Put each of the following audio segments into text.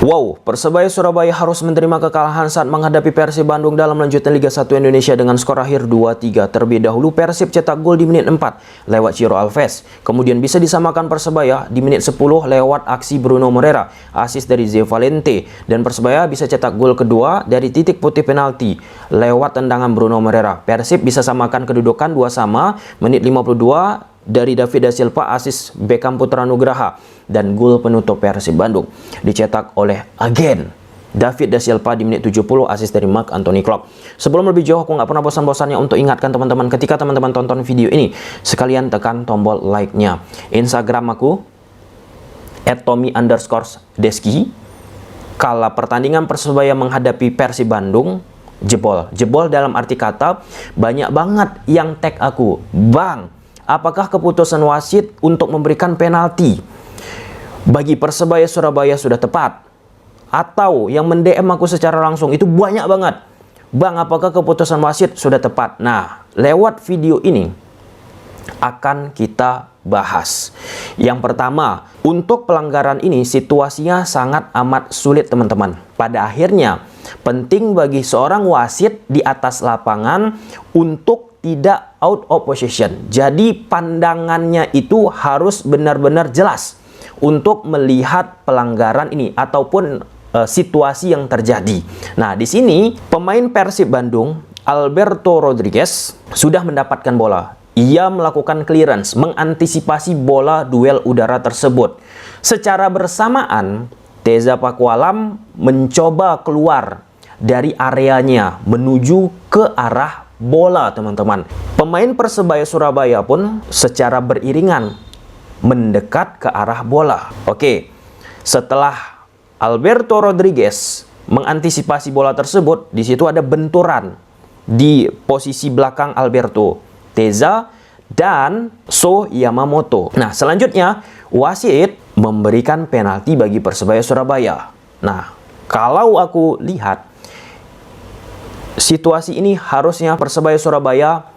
Wow, Persebaya Surabaya harus menerima kekalahan saat menghadapi Persib Bandung dalam lanjutan Liga 1 Indonesia dengan skor akhir 2-3. Terlebih dahulu Persib cetak gol di menit 4 lewat Ciro Alves. Kemudian bisa disamakan Persebaya di menit 10 lewat aksi Bruno Moreira, asis dari Ze Valente. Dan Persebaya bisa cetak gol kedua dari titik putih penalti lewat tendangan Bruno Moreira. Persib bisa samakan kedudukan 2-2 menit 52 dari David Da Silva, asis Beckham Putra Nugraha, dan gol penutup Persib Bandung dicetak oleh agen David Da Silva di menit 70, asis dari Marc Anthony Klopp. Sebelum lebih jauh, aku nggak pernah bosan-bosannya untuk ingatkan teman-teman, ketika teman-teman tonton video ini, sekalian tekan tombol like-nya. Instagram aku @tommy_deski. Kala pertandingan Persebaya menghadapi Persib Bandung, jebol dalam arti kata banyak banget yang tag aku, "Bang, apakah keputusan wasit untuk memberikan penalti bagi Persebaya Surabaya sudah tepat?" Atau yang mendm aku secara langsung itu banyak banget, "Bang, apakah keputusan wasit sudah tepat?" Nah, lewat video ini akan kita bahas. Yang pertama, untuk pelanggaran ini situasinya sangat amat sulit teman-teman. Pada akhirnya, penting bagi seorang wasit di atas lapangan untuk tidak out of position. Jadi pandangannya itu harus benar-benar jelas untuk melihat pelanggaran ini ataupun situasi yang terjadi. Nah, di sini pemain Persib Bandung, Alberto Rodriguez, sudah mendapatkan bola. Ia melakukan clearance, mengantisipasi bola duel udara tersebut. Secara bersamaan, Teza Pakualam mencoba keluar dari areanya menuju ke arah bola, teman-teman. Pemain Persebaya Surabaya pun secara beriringan mendekat ke arah bola. Oke, setelah Alberto Rodriguez mengantisipasi bola tersebut, di situ ada benturan di posisi belakang Alberto, Teza, dan So Yamamoto. Nah, selanjutnya wasit memberikan penalti bagi Persebaya Surabaya. Nah, kalau aku lihat situasi ini harusnya Persebaya Surabaya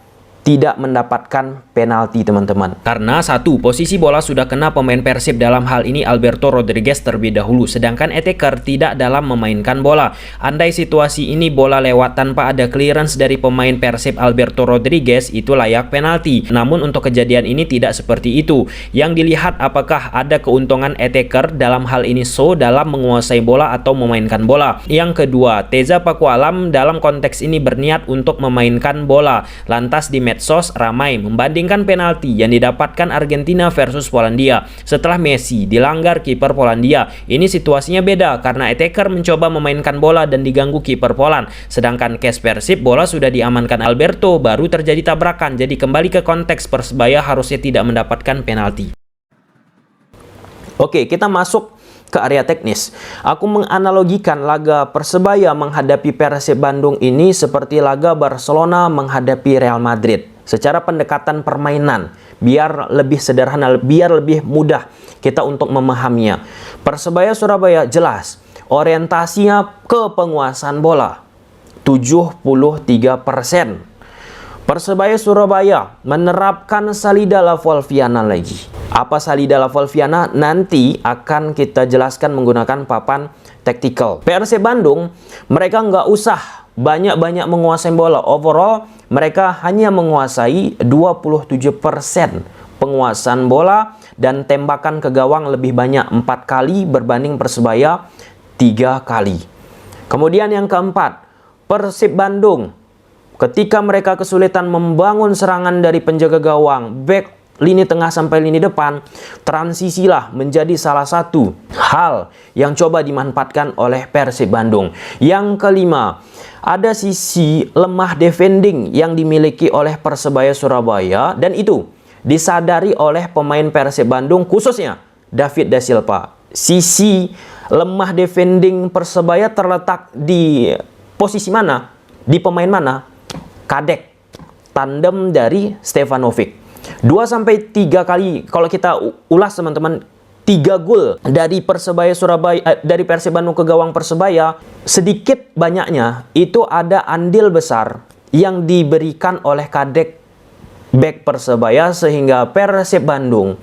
tidak mendapatkan penalti, teman-teman. Karena satu, posisi bola sudah kena pemain Persib, dalam hal ini Alberto Rodriguez terlebih dahulu, sedangkan attacker tidak dalam memainkan bola. Andai situasi ini bola lewat tanpa ada clearance dari pemain Persib Alberto Rodriguez, itu layak penalti. Namun untuk kejadian ini tidak seperti itu. Yang dilihat apakah ada keuntungan attacker, dalam hal ini So, dalam menguasai bola atau memainkan bola. Yang kedua, Teza Pakualam dalam konteks ini berniat untuk memainkan bola. Lantas di medsos ramai membandingkan penalti yang didapatkan Argentina versus Polandia setelah Messi dilanggar kiper Polandia. Ini situasinya beda karena attacker mencoba memainkan bola dan diganggu kiper Poland, sedangkan case Persib bola sudah diamankan Alberto, baru terjadi tabrakan. Jadi kembali ke konteks, Persebaya harusnya tidak mendapatkan penalti. Oke, kita masuk ke area teknis. Aku menganalogikan laga Persebaya menghadapi Persib Bandung ini seperti laga Barcelona menghadapi Real Madrid. Secara pendekatan permainan, biar lebih sederhana, biar lebih mudah kita untuk memahaminya. Persebaya Surabaya jelas orientasinya ke penguasaan bola, 73%. Persebaya Surabaya menerapkan Salida La Volviana lagi. Apa Salida La Volviana? Nanti akan kita jelaskan menggunakan papan taktikal. Persib Bandung, mereka nggak usah banyak-banyak menguasai bola. Overall, mereka hanya menguasai 27% penguasaan bola, dan tembakan ke gawang lebih banyak 4 kali berbanding Persebaya 3 kali. Kemudian yang keempat, Persib Bandung, ketika mereka kesulitan membangun serangan dari penjaga gawang, back, lini tengah sampai lini depan, transisilah menjadi salah satu hal yang coba dimanfaatkan oleh Persib Bandung. Yang kelima, ada sisi lemah defending yang dimiliki oleh Persebaya Surabaya, dan itu disadari oleh pemain Persib Bandung, khususnya David Da Silva. Sisi lemah defending Persebaya terletak di posisi mana? Di pemain mana? Kadek, tandem dari Stefanovic. 2-3 kali kalau kita ulas, teman-teman, 3 gol dari Persebaya Surabaya, dari Persib Bandung ke gawang Persebaya, sedikit banyaknya itu ada andil besar yang diberikan oleh Kadek, back Persebaya, sehingga Persib Bandung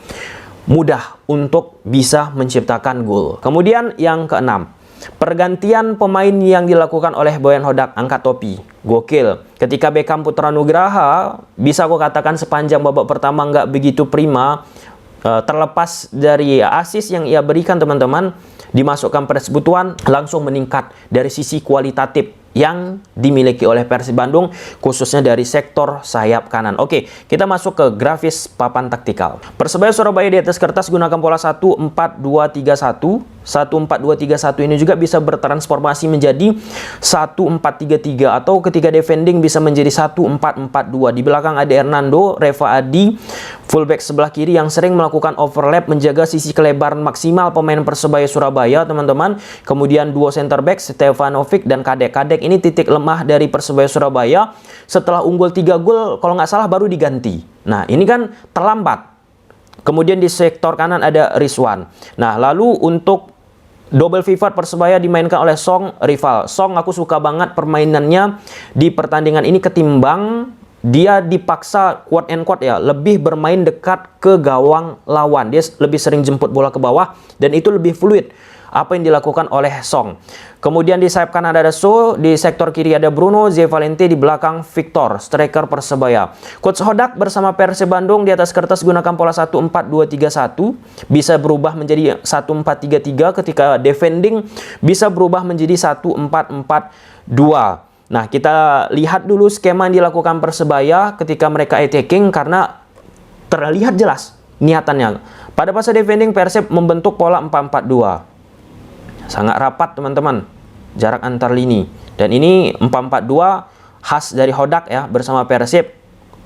mudah untuk bisa menciptakan gol. Kemudian yang keenam, Pergantian pemain yang dilakukan oleh Boyan Hodak, angkat topi. Gokil. Ketika Beckham Putra Nugraha, bisa aku katakan sepanjang babak pertama nggak begitu prima. Terlepas dari assist yang ia berikan teman-teman, dimasukkan persekutuan langsung meningkat dari sisi kualitatif yang dimiliki oleh Persib Bandung, khususnya dari sektor sayap kanan. Oke, kita masuk ke grafis papan taktikal. Persebaya Surabaya di atas kertas gunakan pola 1-4-2-3-1. 1-4-2-3-1 ini juga bisa bertransformasi menjadi 1-4-3-3, atau ketika defending bisa menjadi 1-4-4-2. Di belakang ada Hernando, Reva Adi, fullback sebelah kiri yang sering melakukan overlap menjaga sisi kelebaran maksimal pemain Persebaya Surabaya, teman-teman. Kemudian duo center back Stefanovic dan Kadek. Kadek ini titik lemah dari Persebaya Surabaya. Setelah unggul 3 gol, kalau nggak salah baru diganti. Nah, ini kan terlambat. Kemudian di sektor kanan ada Rizwan. Nah, lalu untuk double pivot Persebaya dimainkan oleh Song Rival. Song aku suka banget permainannya di pertandingan ini, ketimbang dia dipaksa quote and quote ya, lebih bermain dekat ke gawang lawan. Dia lebih sering jemput bola ke bawah dan itu lebih fluid apa yang dilakukan oleh Song. Kemudian di sayap kanan ada So, di sektor kiri ada Bruno, Zé Valente, di belakang Victor, striker Persebaya. Coach Hodak bersama Persib Bandung di atas kertas gunakan pola 1-4-2-3-1, bisa berubah menjadi 1-4-3-3, ketika defending bisa berubah menjadi 1-4-4-2. Nah, kita lihat dulu skema yang dilakukan Persebaya ketika mereka attacking, karena terlihat jelas niatannya. Pada fase defending Persib membentuk pola 4-4-2. Sangat rapat teman-teman, jarak antar lini. Dan ini 4-4-2 khas dari Hodak ya bersama Persib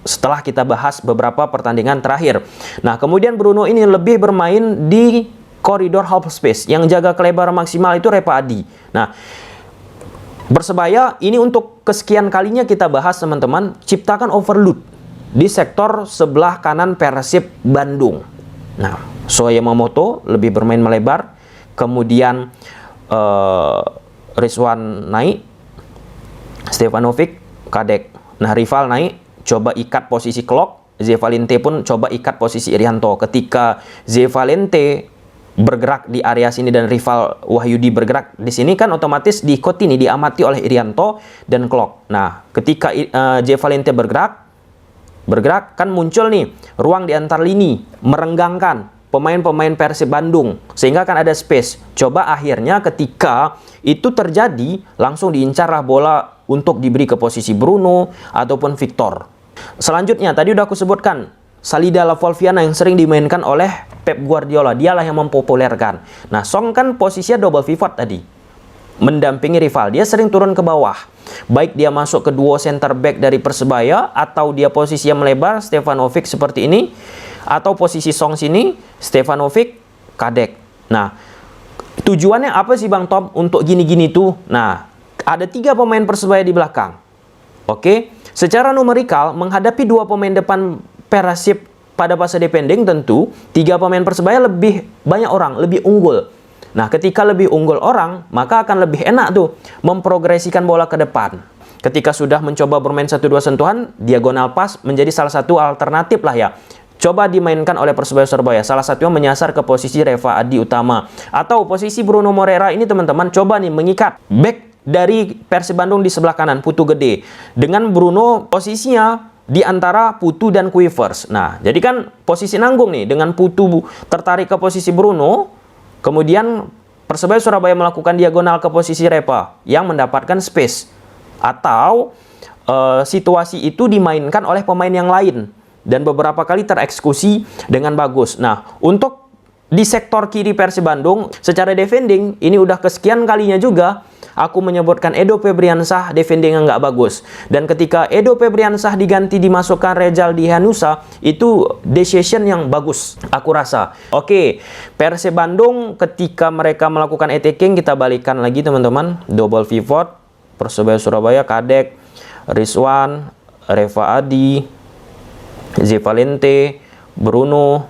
setelah kita bahas beberapa pertandingan terakhir. Nah, kemudian Bruno ini lebih bermain di koridor half space. Yang jaga kelebaran maksimal itu Reva Adi. Nah, Persebaya ini untuk kesekian kalinya kita bahas teman-teman, ciptakan overload di sektor sebelah kanan Persib Bandung. Nah, So Yamamoto lebih bermain melebar. Kemudian Rizwan naik, Stefanovic, Kadek. Nah, Rival naik, coba ikat posisi Klok. Zé Valente pun coba ikat posisi Irianto. Ketika Zé Valente bergerak di area sini dan Rival Wahyudi bergerak di sini, kan otomatis diikuti nih, diamati oleh Irianto dan Klok. Nah, ketika Zé Valente bergerak kan muncul nih ruang di antar lini, merenggangkan pemain-pemain Persib Bandung, sehingga akan ada space. Coba akhirnya ketika itu terjadi, langsung diincarlah bola untuk diberi ke posisi Bruno ataupun Victor. Selanjutnya, tadi udah aku sebutkan, Salida Lavolviana yang sering dimainkan oleh Pep Guardiola. Dialah yang mempopulerkan. Nah, Song kan posisinya double pivot tadi, mendampingi Rival. Dia sering turun ke bawah. Baik dia masuk ke duo center back dari Persebaya, atau dia posisinya melebar, Stefanovic seperti ini, atau posisi Song sini, Stefanovic, Kadek. Nah, tujuannya apa sih Bang Tom untuk gini-gini tuh? Nah, ada 3 pemain Persebaya di belakang. Oke, secara numerikal menghadapi 2 pemain depan Persib pada fase defending, tentu 3 pemain Persebaya lebih banyak orang, lebih unggul. Nah, ketika lebih unggul orang, maka akan lebih enak tuh memprogresikan bola ke depan. Ketika sudah mencoba bermain 1-2 sentuhan, diagonal pass menjadi salah satu alternatif lah ya. Coba dimainkan oleh Persebaya Surabaya. Salah satunya menyasar ke posisi Reva Adi utama. Atau posisi Bruno Moreira ini teman-teman, coba nih mengikat back dari Persib Bandung di sebelah kanan, Putu Gede. Dengan Bruno posisinya di antara Putu dan Kuivers. Nah, jadi kan posisi nanggung nih, dengan Putu tertarik ke posisi Bruno, kemudian Persebaya Surabaya melakukan diagonal ke posisi Reva yang mendapatkan space. Atau situasi itu dimainkan oleh pemain yang lain dan beberapa kali tereksekusi dengan bagus. Nah, untuk di sektor kiri Persib Bandung, secara defending, ini udah kesekian kalinya juga aku menyebutkan Edo Febriansah defending yang nggak bagus. Dan ketika Edo Febriansah diganti dimasukkan Rezaldi Hanusa, itu decision yang bagus, aku rasa. Oke, Persib Bandung ketika mereka melakukan attacking, kita balikan lagi teman-teman. Double pivot, Persebaya Surabaya, Kadek, Rizwan, Reva Adi, Zé Valente, Bruno,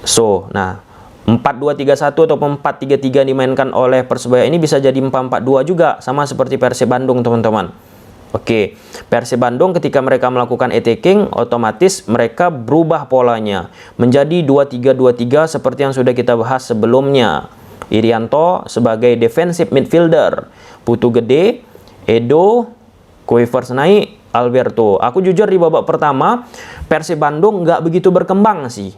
So. Nah, 4-2-3-1 atau 4-3-3 dimainkan oleh Persebaya ini bisa jadi 4-4-2 juga, sama seperti Persib Bandung teman-teman. Oke, Persib Bandung ketika mereka melakukan attacking, otomatis mereka berubah polanya menjadi 2-3-2-3 seperti yang sudah kita bahas sebelumnya. Irianto sebagai defensive midfielder. Putu Gede, Edo, Kuivers naik, Alberto. Aku jujur di babak pertama Persib Bandung nggak begitu berkembang sih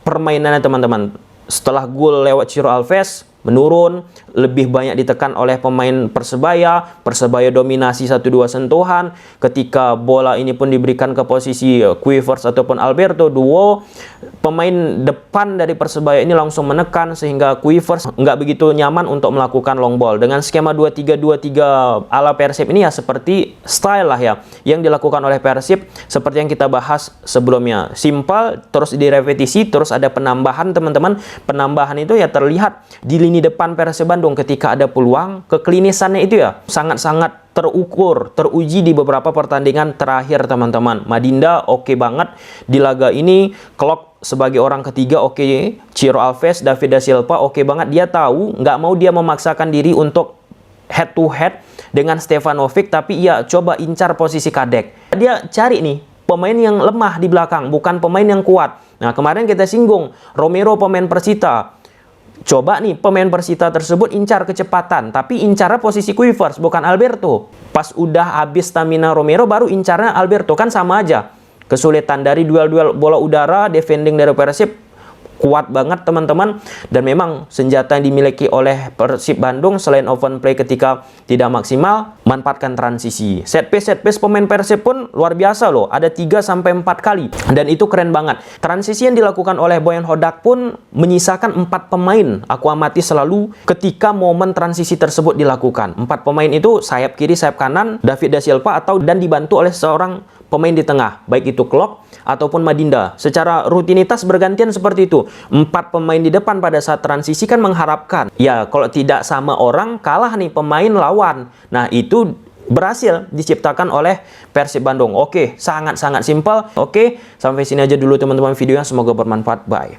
permainannya teman-teman. Setelah gol lewat Ciro Alves menurun, lebih banyak ditekan oleh pemain Persebaya. Persebaya dominasi 1-2 sentuhan. Ketika bola ini pun diberikan ke posisi Kuivers ataupun Alberto, duo pemain depan dari Persebaya ini langsung menekan sehingga Kuivers nggak begitu nyaman untuk melakukan long ball. Dengan skema 2-3-2-3 ala Persib ini ya seperti style lah ya yang dilakukan oleh Persib seperti yang kita bahas sebelumnya. Simple, terus direpetisi, terus ada penambahan teman-teman. Penambahan itu ya terlihat di lini depan Persib Bandung ketika ada peluang, keklinisannya itu ya sangat-sangat terukur, teruji di beberapa pertandingan terakhir teman-teman. Madinda oke banget di laga ini, Klok sebagai orang ketiga oke, Ciro Alves, David da Silva oke banget. Dia tahu nggak mau dia memaksakan diri untuk head to head dengan Stefanovic, tapi ia coba incar posisi Kadek. Dia cari nih pemain yang lemah di belakang, bukan pemain yang kuat. Nah kemarin kita singgung Romero pemain Persita. Coba nih pemain Persita tersebut incar kecepatan, tapi incarnya posisi Kuivers bukan Alberto. Pas udah habis stamina Romero baru incarnya Alberto, kan sama aja. Kesulitan dari duel-duel bola udara, defending dari Persib kuat banget teman-teman. Dan memang senjata yang dimiliki oleh Persib Bandung selain open play ketika tidak maksimal, manfaatkan transisi. Set piece pemain Persib pun luar biasa loh, ada 3-4 kali dan itu keren banget. Transisi yang dilakukan oleh Boyan Hodak pun menyisakan 4 pemain. Aku amati selalu ketika momen transisi tersebut dilakukan. 4 pemain itu sayap kiri, sayap kanan, David da Silva dan dibantu oleh seorang pemain di tengah, baik itu Klok ataupun Madinda. Secara rutinitas bergantian seperti itu. 4 pemain di depan pada saat transisi kan mengharapkan, ya kalau tidak sama orang, kalah nih pemain lawan. Nah itu berhasil diciptakan oleh Persib Bandung. Oke, sangat-sangat simpel. Oke, sampai sini aja dulu teman-teman videonya. Semoga bermanfaat. Bye.